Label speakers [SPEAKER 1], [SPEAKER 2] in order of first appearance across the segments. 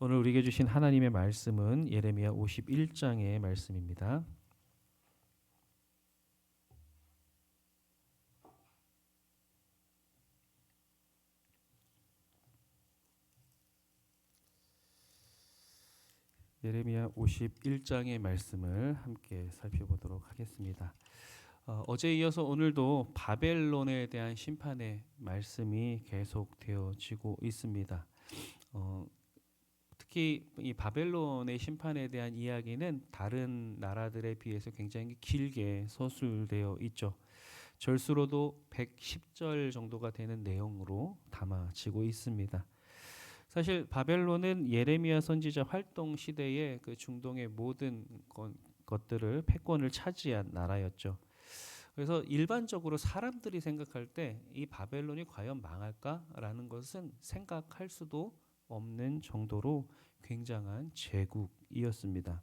[SPEAKER 1] 오늘 우리에게 주신 하나님의 말씀은 예레미야 51장의 말씀입니다. 예레미야 51장의 말씀을 함께 살펴보도록 하겠습니다. 어제에 이어서 오늘도 바벨론에 대한 심판의 말씀이 계속되어지고 있습니다. 특히 이 바벨론의 심판에 대한 이야기는 다른 나라들에 비해서 굉장히 길게 서술되어 있죠. 절수로도 110절 정도가 되는 내용으로 담아지고 있습니다. 사실 바벨론은 예레미야 선지자 활동 시대에 그 중동의 모든 것들을 패권을 차지한 나라였죠. 그래서 일반적으로 사람들이 생각할 때 이 바벨론이 과연 망할까라는 것은 생각할 수도 없는 정도로 굉장한 제국이었습니다.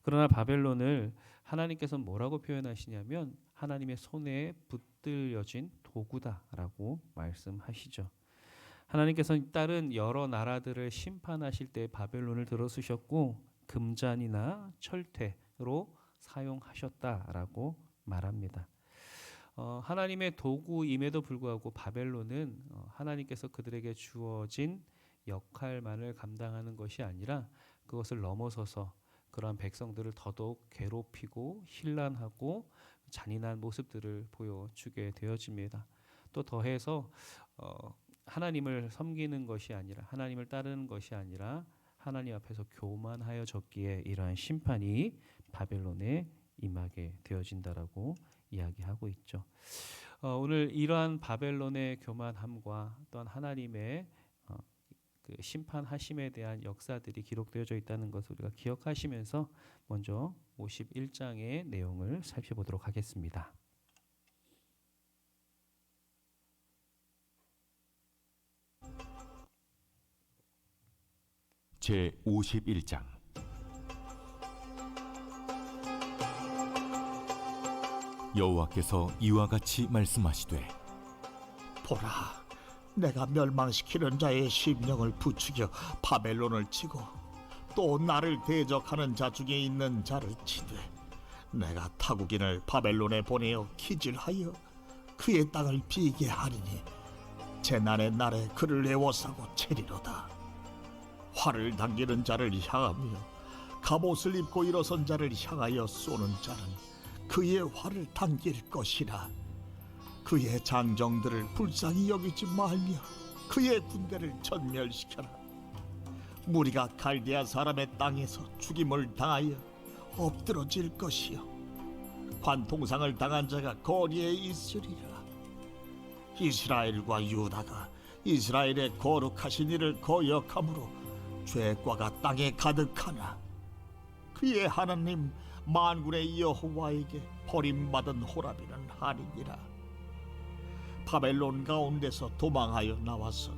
[SPEAKER 1] 그러나 바벨론을 하나님께서 뭐라고 표현하시냐면 하나님의 손에 붙들려진 도구다라고 말씀하시죠. 하나님께서는 다른 여러 나라들을 심판하실 때 바벨론을 들어쓰셨고 금잔이나 철퇴로 사용하셨다라고 말합니다. 하나님의 도구임에도 불구하고 바벨론은 하나님께서 그들에게 주어진 역할만을 감당하는 것이 아니라 그것을 넘어서서 그러한 백성들을 더더욱 괴롭히고 혼란하고 잔인한 모습들을 보여주게 되어집니다. 또 더해서 하나님을 섬기는 것이 아니라 하나님을 따르는 것이 아니라 하나님 앞에서 교만하여졌기에 이러한 심판이 바벨론에 임하게 되어진다라고 이야기하고 있죠. 오늘 이러한 바벨론의 교만함과 또한 하나님의 그 심판하심에 대한 역사들이 기록되어져 있다는 것을 우리가 기억하시면서 먼저 51장의 내용을 살펴보도록 하겠습니다.
[SPEAKER 2] 제 51장. 여호와께서 이와 같이 말씀하시되,
[SPEAKER 3] 보라, 내가 멸망시키는 자의 심령을 부추겨 바벨론을 치고 또 나를 대적하는 자 중에 있는 자를 치되 내가 타국인을 바벨론에 보내어 기질하여 그의 땅을 비게 하리니 재난의 날에 그를 애워싸고 채리로다. 활을 당기는 자를 향하며 갑옷을 입고 일어선 자를 향하여 쏘는 자는 그의 활을 당길 것이라. 그의 장정들을 불쌍히 여기지 말며 그의 군대를 전멸시켜라. 무리가 갈대아 사람의 땅에서 죽임을 당하여 엎드러질 것이요 관통상을 당한 자가 거리에 있으리라. 이스라엘과 유다가 이스라엘의 거룩하신 이를 거역함으로 죄과가 땅에 가득하나 그의 하나님 만군의 여호와에게 버림받은 호라비는 하니니라. 바벨론 가운데서 도망하여 나와서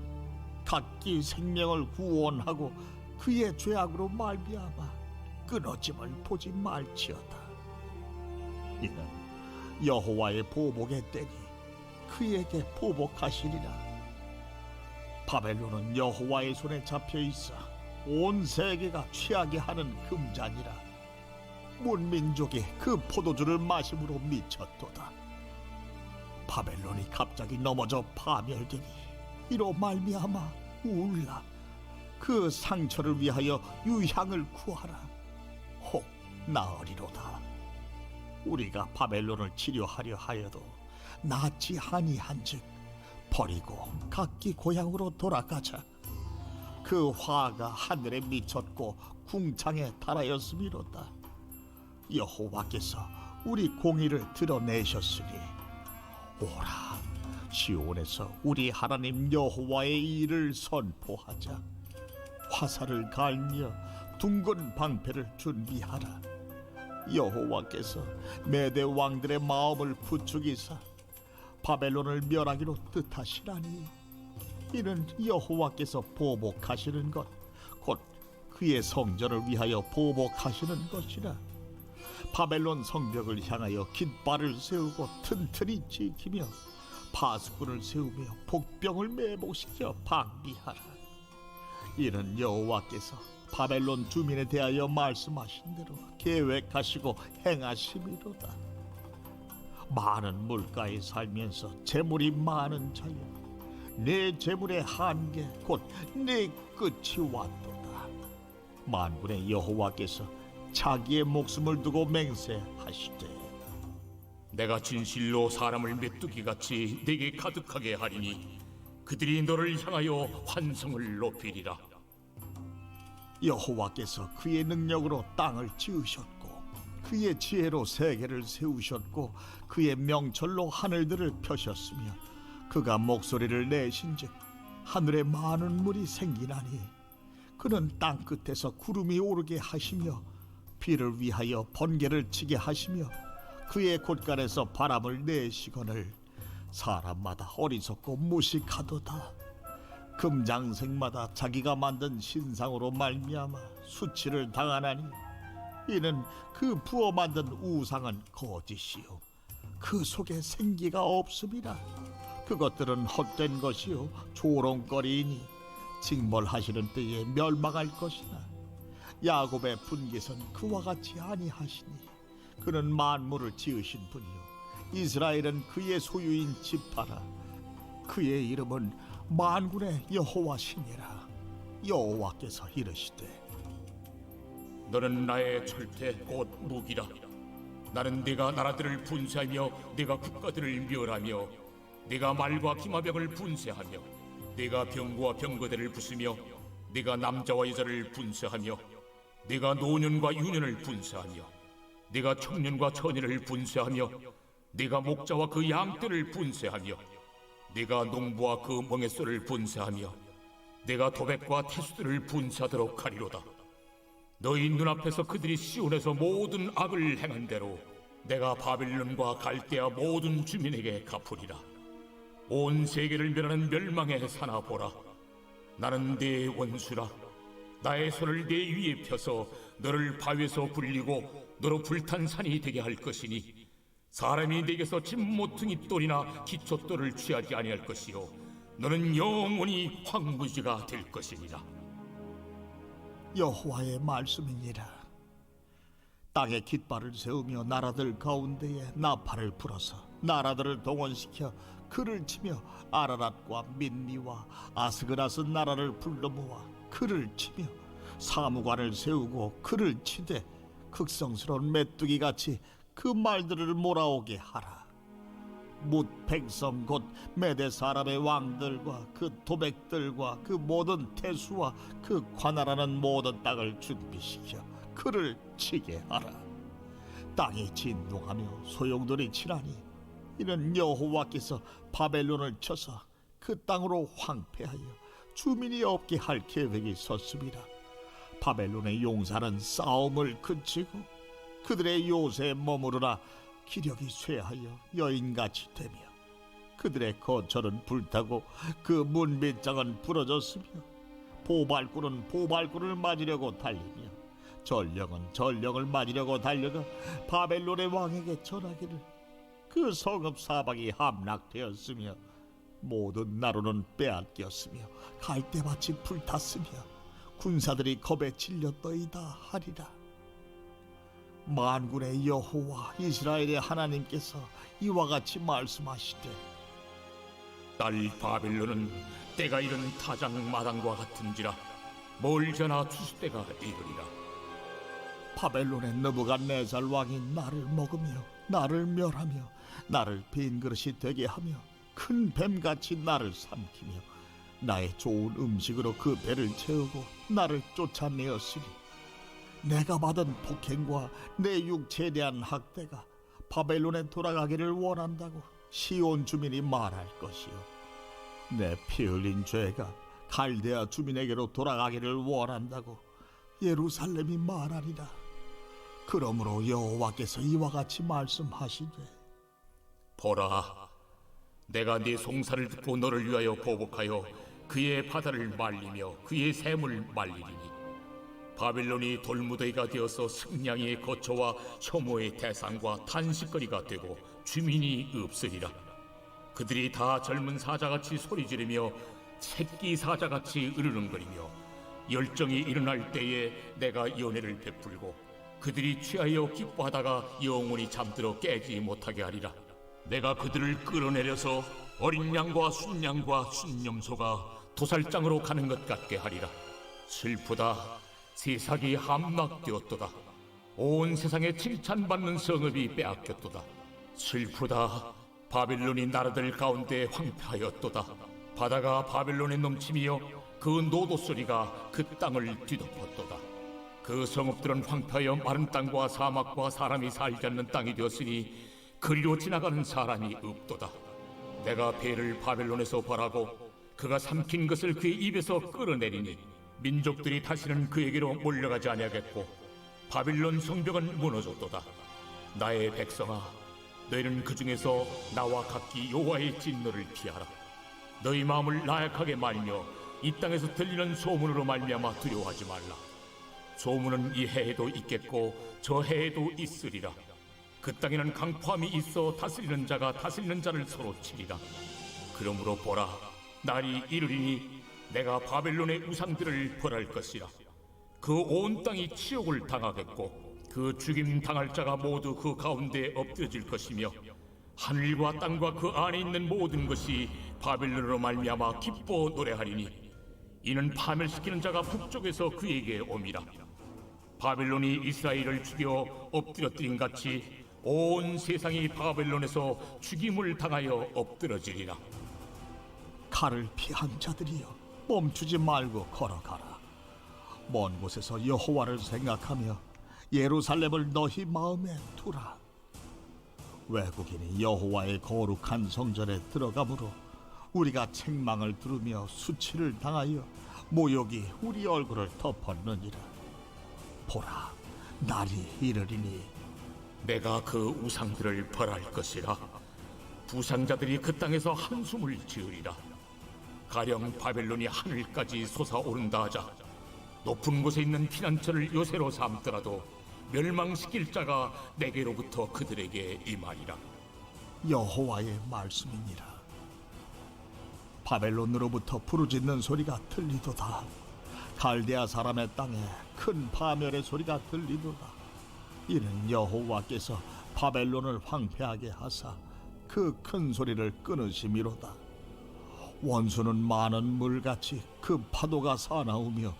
[SPEAKER 3] 각기 생명을 구원하고 그의 죄악으로 말미암아 끊어짐을 보지 말지어다. 이는 여호와의 보복의 때니 그에게 보복하시리라. 바벨론은 여호와의 손에 잡혀 있어 온 세계가 취하게 하는 금잔이라. 문민족이 그 포도주를 마심으로 미쳤도다. 바벨론이 갑자기 넘어져 파멸되니 이로 말미암아 울라. 그 상처를 위하여 유향을 구하라. 혹 나으리로다. 우리가 바벨론을 치료하려 하여도 낫지 아니한즉 버리고 각기 고향으로 돌아가자. 그 화가 하늘에 미쳤고 궁창에 달하였음이로다. 여호와께서 우리 공의를 드러내셨으니 오라, 시온에서 우리 하나님 여호와의 일을 선포하자. 화살을 갈며 둥근 방패를 준비하라. 여호와께서 메대 왕들의 마음을 부추기사 바벨론을 멸하기로 뜻하시라니. 이는 여호와께서 보복하시는 것, 곧 그의 성전을 위하여 보복하시는 것이라. 바벨론 성벽을 향하여 깃발을 세우고 튼튼히 지키며 파수꾼을 세우며 복병을 매복시켜 방비하라. 이는 여호와께서 바벨론 주민에 대하여 말씀하신 대로 계획하시고 행하심이로다. 많은 물가에 살면서 재물이 많은 자여, 네 재물의 한계 곧 네 끝이 왔도다. 만군의 여호와께서 자기의 목숨을 두고 맹세하시되,
[SPEAKER 4] 내가 진실로 사람을 메뚜기같이 내게 가득하게 하리니 그들이 너를 향하여 환성을 높이리라.
[SPEAKER 3] 여호와께서 그의 능력으로 땅을 지으셨고 그의 지혜로 세계를 세우셨고 그의 명철로 하늘들을 펴셨으며 그가 목소리를 내신즉 하늘에 많은 물이 생기나니 그는 땅 끝에서 구름이 오르게 하시며 비를 위하여 번개를 치게 하시며 그의 곳간에서 바람을 내시거늘 사람마다 어리석고 무식하도다. 금장색마다 자기가 만든 신상으로 말미암아 수치를 당하나니 이는 그 부어 만든 우상은 거짓이요 그 속에 생기가 없음이라. 그것들은 헛된 것이요 조롱거리이니 징벌하시는 때에 멸망할 것이나 야곱의 분깃은 그와 같이 아니하시니 그는 만물을 지으신 분이요 이스라엘은 그의 소유인 지파라. 그의 이름은 만군의 여호와시니라. 여호와께서 이르시되,
[SPEAKER 4] 너는 나의 철퇴 곧 무기라. 나는 네가 나라들을 분쇄하며 네가 국가들을 멸하며 네가 말과 기마병을 분쇄하며 네가 병거와 병거대를 부수며 네가 남자와 여자를 분쇄하며 네가 노년과 유년을 분쇄하며 네가 청년과 처녀를 분쇄하며 네가 목자와 그 양떼를 분쇄하며 네가 농부와 그 멍에소를 분쇄하며 네가 도백과 태수들을 분쇄하도록 하리로다. 너희 눈앞에서 그들이 시온에서 모든 악을 행한 대로 내가 바벨론과 갈대아 모든 주민에게 갚으리라. 온 세계를 멸하는 멸망의 사나 보라. 나는 네 원수라. 나의 손을 네 위에 펴서 너를 바위에서 굴리고 너로 불탄 산이 되게 할 것이니 사람이 네게서 진모퉁이 돌이나 기초돌을 취하지 아니할 것이요 너는 영원히 황무지가 될 것이니라.
[SPEAKER 3] 여호와의 말씀이니라. 땅에 깃발을 세우며 나라들 가운데에 나팔을 불어서 나라들을 동원시켜 그를 치며 아라랏과 민니와 아스그라스 나라를 불러 모아 그를 치며 사무관을 세우고 그를 치되 극성스러운 메뚜기같이 그 말들을 몰아오게 하라. 뭇 백성 곧 메대 사람의 왕들과 그 도백들과 그 모든 태수와 그 관할하는 모든 땅을 준비시켜 그를 치게 하라. 땅이 진동하며 소용돌이 치라니 이는 여호와께서 바벨론을 쳐서 그 땅으로 황폐하여 주민이 없게 할 계획이 섰습니다. 바벨론의 용사는 싸움을 그치고 그들의 요새에 머무르나 기력이 쇠하여 여인같이 되며 그들의 거처는 불타고 그 문빗장은 부러졌으며 보발꾼은 보발꾼을 맞으려고 달리며 전령은 전령을 맞으려고 달려가 바벨론의 왕에게 전하기를 그 성읍 사방이 함락되었으며 모든 나루는 빼앗겼으며 갈대밭이 불탔으며 군사들이 겁에 질렸더이다 하리라. 만군의 여호와 이스라엘의 하나님께서 이와 같이 말씀하시되,
[SPEAKER 4] 딸 바벨론은 때가 이른 타작 마당과 같은지라 멀잖아 추수때가 이르리라.
[SPEAKER 3] 바벨론의 느부갓네살 왕이 나를 먹으며 나를 멸하며 나를 빈 그릇이 되게 하며 큰 뱀같이 나를 삼키며 나의 좋은 음식으로 그 배를 채우고 나를 쫓아내었으니 내가 받은 폭행과 내 육체에 대한 학대가 바벨론에 돌아가기를 원한다고 시온 주민이 말할 것이요 내 피 흘린 죄가 갈대아 주민에게로 돌아가기를 원한다고 예루살렘이 말하리라. 그러므로 여호와께서 이와 같이 말씀하시되,
[SPEAKER 4] 보라, 내가 네 송사를 듣고 너를 위하여 보복하여 그의 바다를 말리며 그의 샘을 말리리니 바벨론이 돌무더기가 되어서 승냥이의 거처와 혐오의 대상과 탄식거리가 되고 주민이 없으리라. 그들이 다 젊은 사자같이 소리 지르며 새끼 사자같이 으르렁거리며 열정이 일어날 때에 내가 연애를 베풀고 그들이 취하여 기뻐하다가 영원히 잠들어 깨지 못하게 하리라. 내가 그들을 끌어내려서 어린 양과 순양과 순념소가 도살장으로 가는 것 같게 하리라. 슬프다. 세상이 함락되었도다. 온 세상에 칭찬받는 성읍이 빼앗겼도다. 슬프다. 바벨론이 나라들 가운데 황폐하였도다. 바다가 바벨론에 넘치며 그 노도 소리가 그 땅을 뒤덮었도다. 그 성읍들은 황폐하여 마른 땅과 사막과 사람이 살지 않는 땅이 되었으니 그리로 지나가는 사람이 없도다. 내가 배를 바벨론에서 벌하고 그가 삼킨 것을 그의 입에서 끌어내리니 민족들이 다시는 그에게로 몰려가지 아니하겠고 바빌론 성벽은 무너졌도다. 나의 백성아, 너희는 그 중에서 나와 각기 여호와의 진노를 피하라. 너희 마음을 나약하게 말며 이 땅에서 들리는 소문으로 말미암아 두려워하지 말라. 소문은 이 해에도 있겠고 저 해에도 있으리라. 그 땅에는 강포함이 있어 다스리는 자가 다스리는 자를 서로 치리라. 그러므로 보라, 날이 이르리니 내가 바벨론의 우상들을 벌할 것이라. 그 온 땅이 치욕을 당하겠고 그 죽임 당할 자가 모두 그 가운데 엎드려질 것이며 하늘과 땅과 그 안에 있는 모든 것이 바벨론으로 말미암아 기뻐 노래하리니 이는 파멸시키는 자가 북쪽에서 그에게 옴이라. 바벨론이 이스라엘을 죽여 엎드려뜨린 같이 온 세상이 바벨론에서 죽임을 당하여 엎드러지리라.
[SPEAKER 3] 칼을 피한 자들이여, 멈추지 말고 걸어가라. 먼 곳에서 여호와를 생각하며 예루살렘을 너희 마음에 두라. 외국인이 여호와의 거룩한 성전에 들어가므로 우리가 책망을 들으며 수치를 당하여 모욕이 우리 얼굴을 덮었느니라. 보라, 날이 이르리니
[SPEAKER 4] 내가 그 우상들을 벌할 것이라. 부상자들이 그 땅에서 한숨을 지으리라. 가령 바벨론이 하늘까지 솟아오른다 하자 높은 곳에 있는 피난처를 요새로 삼더라도 멸망시킬 자가 내게로부터 그들에게 임하리라.
[SPEAKER 3] 여호와의 말씀이니라. 바벨론으로부터 부르짖는 소리가 들리도다. 갈대아 사람의 땅에 큰 파멸의 소리가 들리도다. 이는 여호와께서 바벨론을 황폐하게 하사 그 큰 소리를 끊으심이로다. 원수는 많은 물같이 그 파도가 사나우며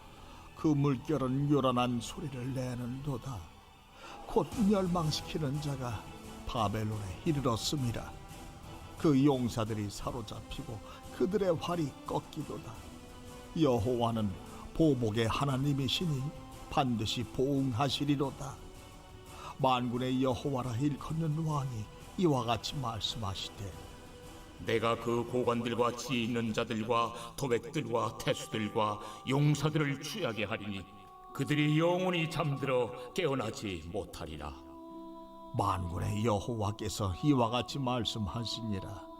[SPEAKER 3] 그 물결은 요란한 소리를 내는도다. 곧 멸망시키는 자가 바벨론에 이르렀음이라. 그 용사들이 사로잡히고 그들의 활이 꺾이도다. 여호와는 보복의 하나님이시니 반드시 보응하시리로다. 만군의 여호와라 일컫는 왕이 이와 같이 말씀하시되
[SPEAKER 4] 내가 그 고관들과 지혜 있는 자들과 도백들과 태수들과 용사들을 취하게 하리니 그들이 영원히 잠들어 깨어나지 못하리라.
[SPEAKER 3] 만군의 여호와께서 이와 같이 말씀하시니라.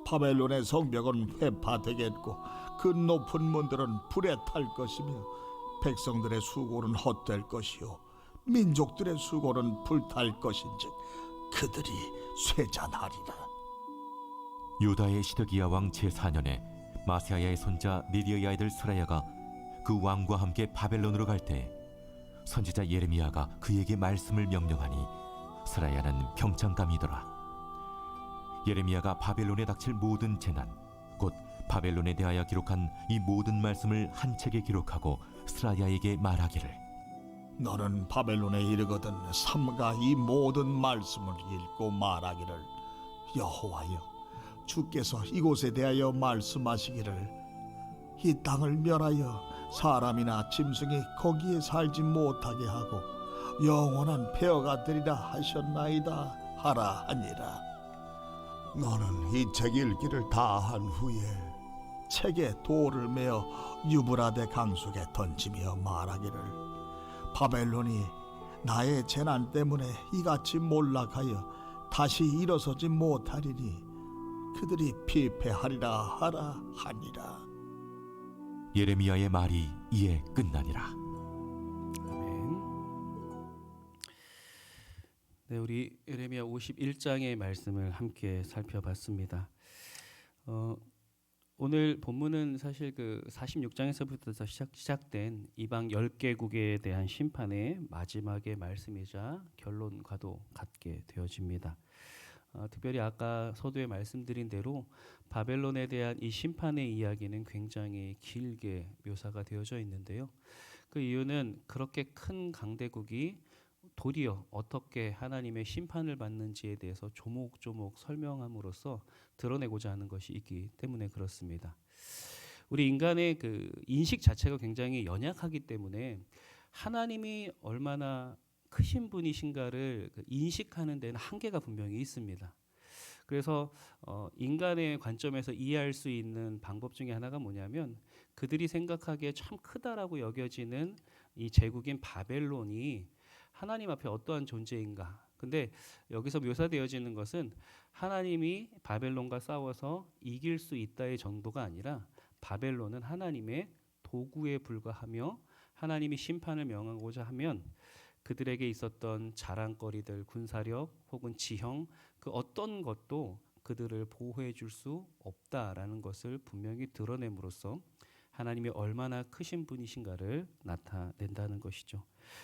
[SPEAKER 3] 바벨론의 성벽은 회파되겠고 그 높은 문들은 불에 탈 것이며 백성들의 수고는 헛될 것이요 민족들의 수고는 불탈 것인즉 그들이 쇠잔하리라.
[SPEAKER 2] 유다의 시드기야 왕 제4년에 마세야의 손자 니리의 아이들 스라야가 그 왕과 함께 바벨론으로 갈 때 선지자 예레미야가 그에게 말씀을 명령하니 스라야는 평창감이더라. 예레미야가 바벨론에 닥칠 모든 재난 곧 바벨론에 대하여 기록한 이 모든 말씀을 한 책에 기록하고 스라야에게 말하기를
[SPEAKER 3] 너는 바벨론에 이르거든 삼가 이 모든 말씀을 읽고 말하기를 여호와여 주께서 이곳에 대하여 말씀하시기를 이 땅을 멸하여 사람이나 짐승이 거기에 살지 못하게 하고 영원한 폐허가 되리라 하셨나이다 하라 하니라. 너는 이 책 읽기를 다 한 후에 책에 돌을 메어 유브라데 강속에 던지며 말하기를 바벨론이 나의 재난 때문에 이같이 몰락하여 다시 일어서지 못하리니 그들이 피폐하리라 하라 하니라.
[SPEAKER 2] 예레미야의 말이 이에 끝나니라.
[SPEAKER 1] 아멘. 네, 우리 예레미야 51장의 말씀을 함께 살펴봤습니다. 오늘 본문은 사실 그 46장에서부터 시작된 이방 10개국에 대한 심판의 마지막의 말씀이자 결론과도 같게 되어집니다. 특별히 아까 서두에 말씀드린 대로 바벨론에 대한 이 심판의 이야기는 굉장히 길게 묘사가 되어져 있는데요. 그 이유는 그렇게 큰 강대국이 도리어 어떻게 하나님의 심판을 받는지에 대해서 조목조목 설명함으로써 드러내고자 하는 것이 있기 때문에 그렇습니다. 우리 인간의 그 인식 자체가 굉장히 연약하기 때문에 하나님이 얼마나 크신 분이신가를 인식하는 데는 한계가 분명히 있습니다. 그래서 인간의 관점에서 이해할 수 있는 방법 중에 하나가 뭐냐면 그들이 생각하기에 참 크다라고 여겨지는 이 제국인 바벨론이 하나님 앞에 어떠한 존재인가. 근데 여기서 묘사되어지는 것은 하나님이 바벨론과 싸워서 이길 수 있다의 정도가 아니라 바벨론은 하나님의 도구에 불과하며 하나님이 심판을 명하고자 하면 그들에게 있었던 자랑거리들, 군사력 혹은 지형 그 어떤 것도 그들을 보호해 줄 수 없다라는 것을 분명히 드러냄으로써 하나님이 얼마나 크신 분이신가를 나타낸다는 것이죠.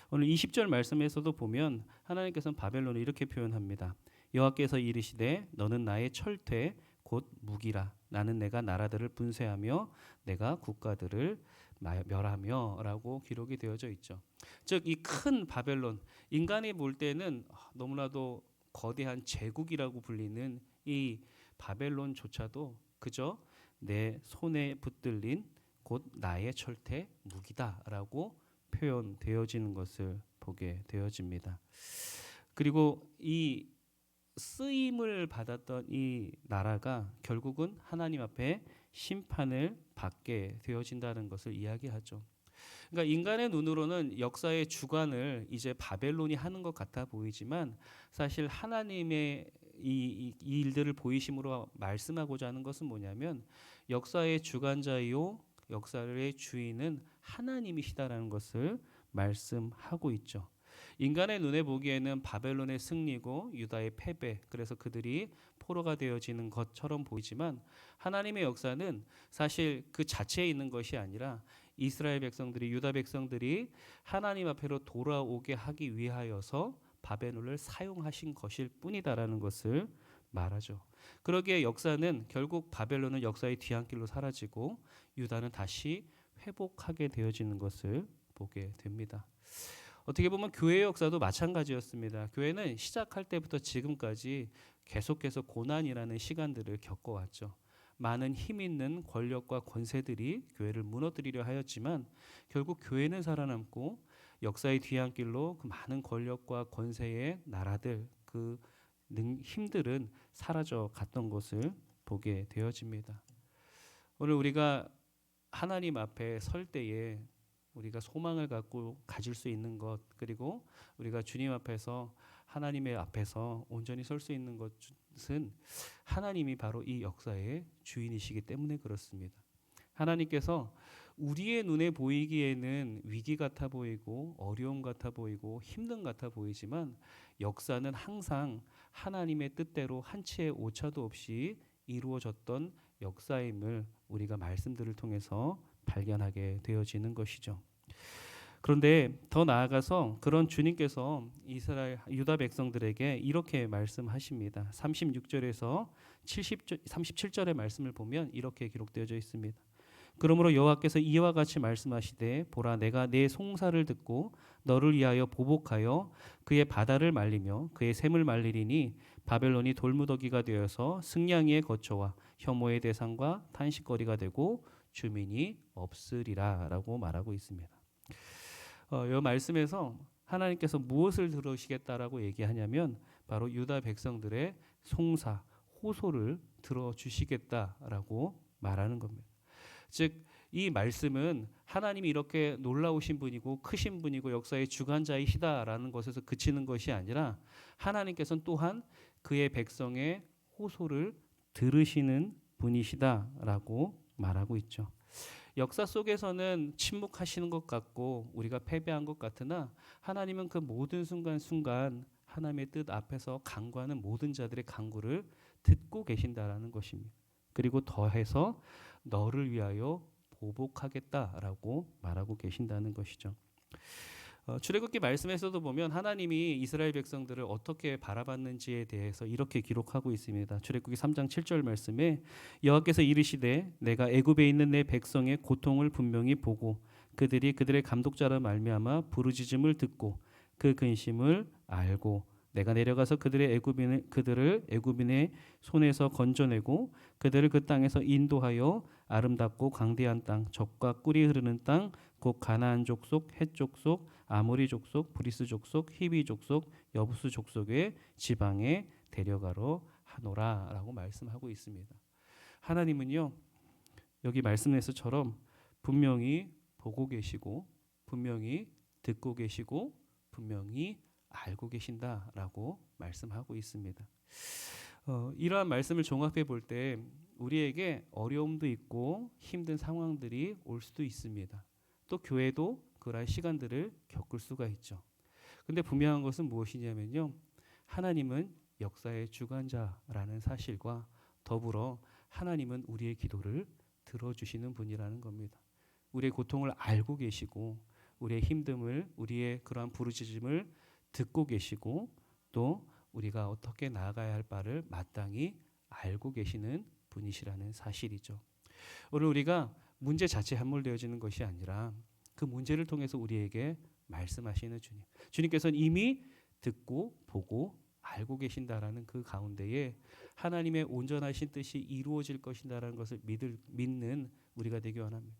[SPEAKER 1] 오늘 20절 말씀에서도 보면 하나님께서는 바벨론을 이렇게 표현합니다. 여호와께서 이르시되 너는 나의 철퇴 곧 무기라. 나는 내가 나라들을 분쇄하며 내가 국가들을 멸하며 라고 기록이 되어져 있죠. 즉 이 큰 바벨론, 인간이 볼 때는 너무나도 거대한 제국이라고 불리는 이 바벨론조차도 그저 내 손에 붙들린 곧 나의 철퇴 무기다라고 표현되어지는 것을 보게 되어집니다. 그리고 이 쓰임을 받았던 이 나라가 결국은 하나님 앞에 심판을 받게 되어진다는 것을 이야기하죠. 그러니까 인간의 눈으로는 역사의 주관을 이제 바벨론이 하는 것 같아 보이지만 사실 하나님의 이 일들을 보이심으로 말씀하고자 하는 것은 뭐냐면 역사의 주관자요 역사의 주인은 하나님이시다라는 것을 말씀하고 있죠. 인간의 눈에 보기에는 바벨론의 승리고 유다의 패배, 그래서 그들이 포로가 되어지는 것처럼 보이지만 하나님의 역사는 사실 그 자체에 있는 것이 아니라 이스라엘 백성들이 유다 백성들이 하나님 앞으로 돌아오게 하기 위하여서 바벨론을 사용하신 것일 뿐이다라는 것을 말하죠. 그러기에 역사는 결국 바벨론은 역사의 뒤안길로 사라지고 유다는 다시 회복하게 되어지는 것을 보게 됩니다. 어떻게 보면 교회의 역사도 마찬가지였습니다. 교회는 시작할 때부터 지금까지 계속해서 고난이라는 시간들을 겪어왔죠. 많은 힘 있는 권력과 권세들이 교회를 무너뜨리려 하였지만 결국 교회는 살아남고 역사의 뒤안길로 그 많은 권력과 권세의 나라들 그 힘들은 사라져 갔던 것을 보게 되어집니다. 오늘 우리가 하나님 앞에 설 때에 우리가 소망을 갖고 가질 수 있는 것 그리고 우리가 주님 앞에서 하나님의 앞에서 온전히 설 수 있는 것은 하나님이 바로 이 역사의 주인이시기 때문에 그렇습니다. 하나님께서 우리의 눈에 보이기에는 위기 같아 보이고 어려움 같아 보이고 힘든 같아 보이지만 역사는 항상 하나님의 뜻대로 한치의 오차도 없이 이루어졌던 역사임을 우리가 말씀들을 통해서 발견하게 되어지는 것이죠. 그런데 더 나아가서 그런 주님께서 이스라엘 유다 백성들에게 이렇게 말씀하십니다. 36절에서 37절의 말씀을 보면 이렇게 기록되어져 있습니다. 그러므로 여호와께서 이와 같이 말씀하시되 보라 내가 내 송사를 듣고 너를 위하여 보복하여 그의 바다를 말리며 그의 샘을 말리리니 바벨론이 돌무더기가 되어서 승냥이의 거처와 혐오의 대상과 탄식거리가 되고 주민이 없으리라라고 말하고 있습니다. 이 말씀에서 하나님께서 무엇을 들으시겠다라고 얘기하냐면 바로 유다 백성들의 송사, 호소를 들어주시겠다라고 말하는 겁니다. 즉 이 말씀은 하나님이 이렇게 놀라우신 분이고 크신 분이고 역사의 주관자이시다라는 것에서 그치는 것이 아니라 하나님께서는 또한 그의 백성의 호소를 들으시는 분이시다라고 말하고 있죠. 역사 속에서는 침묵하시는 것 같고 우리가 패배한 것 같으나 하나님은 그 모든 순간순간 하나님의 뜻 앞에서 간구하는 모든 자들의 간구를 듣고 계신다라는 것입니다. 그리고 더해서 너를 위하여 보복하겠다라고 말하고 계신다는 것이죠. 출애굽기 말씀에서도 보면 하나님이 이스라엘 백성들을 어떻게 바라봤는지에 대해서 이렇게 기록하고 있습니다. 출애굽기 3장 7절 말씀에 여호와께서 이르시되 내가 애굽에 있는 내 백성의 고통을 분명히 보고 그들이 그들의 감독자라 말미암아 부르짖음을 듣고 그 근심을 알고 내가 내려가서 그들을 애굽인의 손에서 건져내고 그들을 그 땅에서 인도하여 아름답고 광대한 땅 적과 꿀이 흐르는 땅 곧 가나안 족속, 헷 족속, 아모리 족속, 브리스 족속, 히비 족속, 여부스 족속의 지방에 데려가러 하노라라고 말씀하고 있습니다. 하나님은요 여기 말씀에서처럼 분명히 보고 계시고 분명히 듣고 계시고 분명히 알고 계신다라고 말씀하고 있습니다. 이러한 말씀을 종합해 볼 때 우리에게 어려움도 있고 힘든 상황들이 올 수도 있습니다. 또 교회도 그러한 시간들을 겪을 수가 있죠. 근데 분명한 것은 무엇이냐면요. 하나님은 역사의 주관자라는 사실과 더불어 하나님은 우리의 기도를 들어주시는 분이라는 겁니다. 우리의 고통을 알고 계시고 우리의 힘듦을 우리의 그러한 부르짖음을 듣고 계시고 또 우리가 어떻게 나아가야 할 바를 마땅히 알고 계시는 분이시라는 사실이죠. 오늘 우리가 문제 자체에 함몰되어지는 것이 아니라 그 문제를 통해서 우리에게 말씀하시는 주님. 주님께서는 이미 듣고 보고 알고 계신다라는 그 가운데에 하나님의 온전하신 뜻이 이루어질 것이다라는 것을 믿는 우리가 되기 원합니다.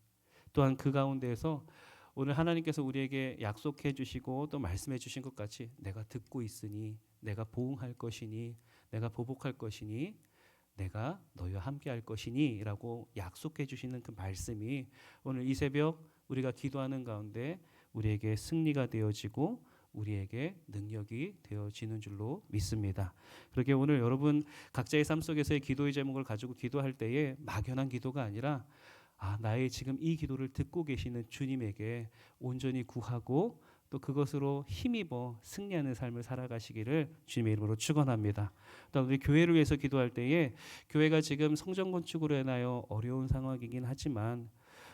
[SPEAKER 1] 또한 그 가운데에서 오늘 하나님께서 우리에게 약속해 주시고 또 말씀해 주신 것 같이 내가 듣고 있으니 내가 보응할 것이니 내가 보복할 것이니 내가 너희와 함께 할 것이니 라고 약속해 주시는 그 말씀이 오늘 이 새벽 우리가 기도하는 가운데 우리에게 승리가 되어지고 우리에게 능력이 되어지는 줄로 믿습니다. 그렇게 오늘 여러분 각자의 삶 속에서의 기도의 제목을 가지고 기도할 때에 막연한 기도가 아니라 나의 지금 이 기도를 듣고 계시는 주님에게 온전히 구하고 또 그것으로 힘입어 승리하는 삶을 살아가시기를 주님의 이름으로 축원합니다. 또 우리 교회를 위해서 기도할 때에 교회가 지금 성전 건축으로 인하여 어려운 상황이긴 하지만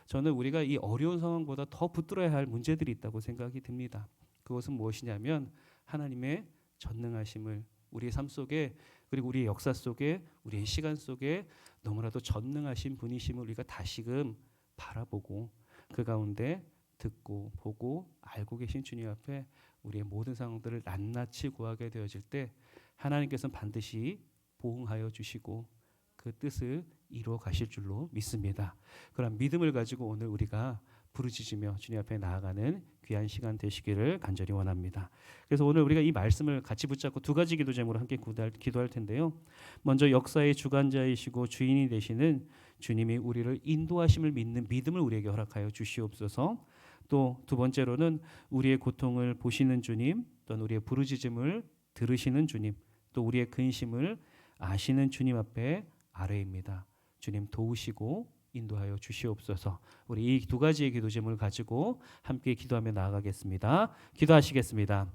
[SPEAKER 1] 저는 우리가 이 어려운 상황보다 더 붙들어야 할 문제들이 있다고 생각이 듭니다. 그것은 무엇이냐면 하나님의 전능하심을 우리의 삶 속에 그리고 우리의 역사 속에 우리의 시간 속에 너무나도 전능하신 분이심을 우리가 다시금 바라보고 그 가운데 듣고 보고 알고 계신 주님 앞에 우리의 모든 상황들을 낱낱이 구하게 되어질 때 하나님께서는 반드시 보응하여 주시고 그 뜻을 이루어 가실 줄로 믿습니다. 그런 믿음을 가지고 오늘 우리가 부르짖으며 주님 앞에 나아가는 귀한 시간 되시기를 간절히 원합니다. 그래서 오늘 우리가 이 말씀을 같이 붙잡고 두 가지 기도 제목으로 함께 기도할 텐데요. 먼저 역사의 주관자이시고 주인이 되시는 주님이 우리를 인도하심을 믿는 믿음을 우리에게 허락하여 주시옵소서. 또 두 번째로는 우리의 고통을 보시는 주님, 또는 우리의 부르짖음을 들으시는 주님, 또 우리의 근심을 아시는 주님 앞에 아뢰입니다. 주님 도우시고 인도하여 주시옵소서. 우리 이 두 가지의 기도 제목을 가지고 함께 기도하며 나아가겠습니다. 기도하시겠습니다.